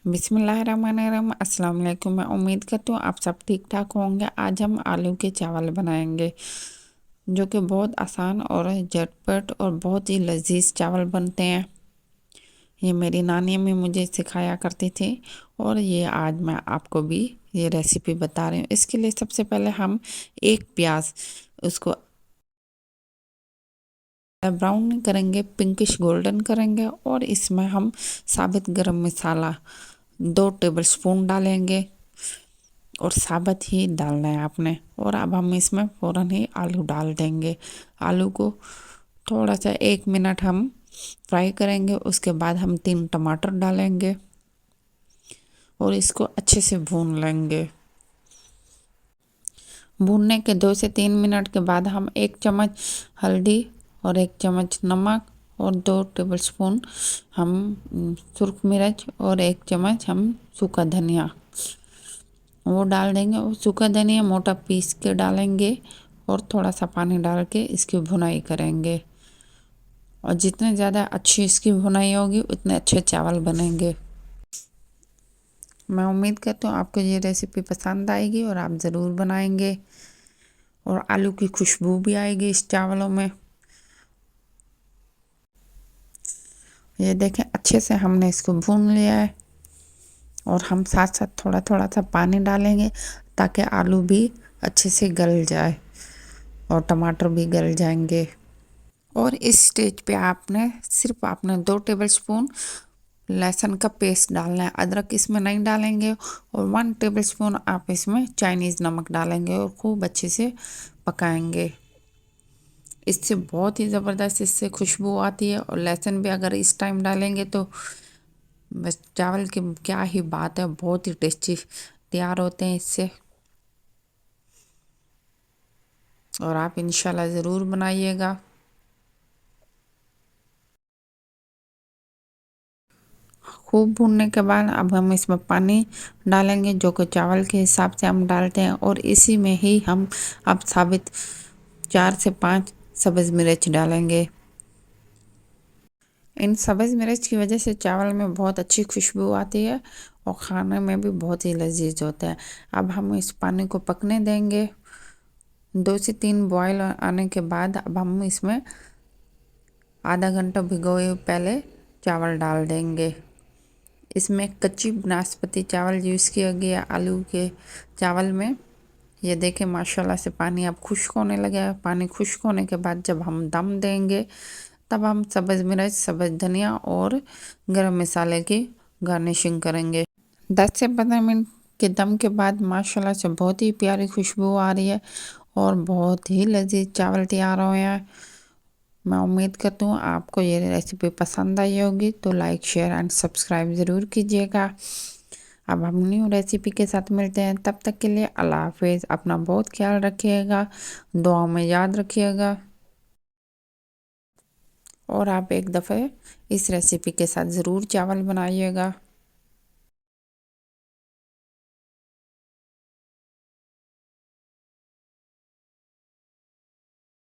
बिस्मिल्लाहिर्रहमानिर्रहीम। अस्सलाम वालेकुम। मैं उम्मीद करती हूँ आप सब ठीक ठाक होंगे। आज हम आलू के चावल बनाएंगे जो कि बहुत आसान और झटपट और बहुत ही लजीज चावल बनते हैं। ये मेरी नानी अम्मी मुझे सिखाया करती थी और ये आज मैं आपको भी ये रेसिपी बता रही हूँ। इसके लिए सबसे पहले हम एक प्याज उसको ब्राउन करेंगे, पिंकिश गोल्डन करेंगे और इसमें हम साबित गरम मसाला 2 टेबल स्पून डालेंगे और साबुत ही डालना है आपने। और अब हम इसमें फ़ौरन ही आलू डाल देंगे। आलू को थोड़ा सा 1 मिनट हम फ्राई करेंगे। उसके बाद हम 3 टमाटर डालेंगे और इसको अच्छे से भून लेंगे। भूनने के 2 से 3 मिनट के बाद हम 1 चम्मच हल्दी और 1 चम्मच नमक और 2 टेबल स्पून हम सुर्ख मिर्च और 1 चम्मच हम सूखा धनिया वो डाल देंगे। और सूखा धनिया मोटा पीस के डालेंगे और थोड़ा सा पानी डाल के इसकी भुनाई करेंगे। और जितने ज़्यादा अच्छी इसकी भुनाई होगी उतने अच्छे चावल बनेंगे। मैं उम्मीद करती हूँ आपको ये रेसिपी पसंद आएगी और आप ज़रूर बनाएंगे और आलू की खुशबू भी आएगी इस चावलों में। ये देखें अच्छे से हमने इसको भून लिया है और हम साथ साथ थोड़ा थोड़ा सा पानी डालेंगे ताकि आलू भी अच्छे से गल जाए और टमाटर भी गल जाएंगे। और इस स्टेज पे आपने 2 टेबल स्पून लहसुन का पेस्ट डालना है। अदरक इसमें नहीं डालेंगे। और 1 टेबल स्पून आप इसमें चाइनीज़ नमक डालेंगे और खूब अच्छे से पकाएंगे। इससे बहुत ही ज़बरदस्त इससे खुशबू आती है। और लहसुन भी अगर इस टाइम डालेंगे तो बस चावल की क्या ही बात है, बहुत ही टेस्टी तैयार होते हैं इससे। और आप इंशाल्लाह ज़रूर बनाइएगा। खूब भूनने के बाद अब हम इसमें पानी डालेंगे जो कि चावल के हिसाब से हम डालते हैं। और इसी में ही हम अब साबित 4 से 5 सब्ज़ मिर्च डालेंगे। इन सब्ज़ मिर्च की वजह से चावल में बहुत अच्छी खुशबू आती है और खाने में भी बहुत ही लजीज होता है। अब हम इस पानी को पकने देंगे। 2 से 3 बॉयल आने के बाद अब हम इसमें आधा घंटा भिगोए पहले चावल डाल देंगे। इसमें कच्ची नाशपाती चावल यूज़ किया गया आलू के चावल में। ये देखें माशाल्लाह से पानी अब खुश्क होने लगा है। पानी खुश्क होने के बाद जब हम दम देंगे तब हम सब्ज़ मिर्च, सब्ज़ धनिया और गरम मसाले की गार्निशिंग करेंगे। 10 से 15 मिनट के दम के बाद माशाल्लाह से बहुत ही प्यारी खुशबू आ रही है और बहुत ही लजीज चावल तैयार हुए हैं। मैं उम्मीद करती हूँ आपको ये रेसिपी पसंद आई होगी, तो लाइक शेयर एंड सब्सक्राइब ज़रूर कीजिएगा। अब हम न्यू रेसिपी के साथ मिलते हैं, तब तक के लिए अल्लाह हाफिज़। अपना बहुत ख्याल रखिएगा, दुआ में याद रखिएगा। और आप एक दफ़े इस रेसिपी के साथ ज़रूर चावल बनाइएगा।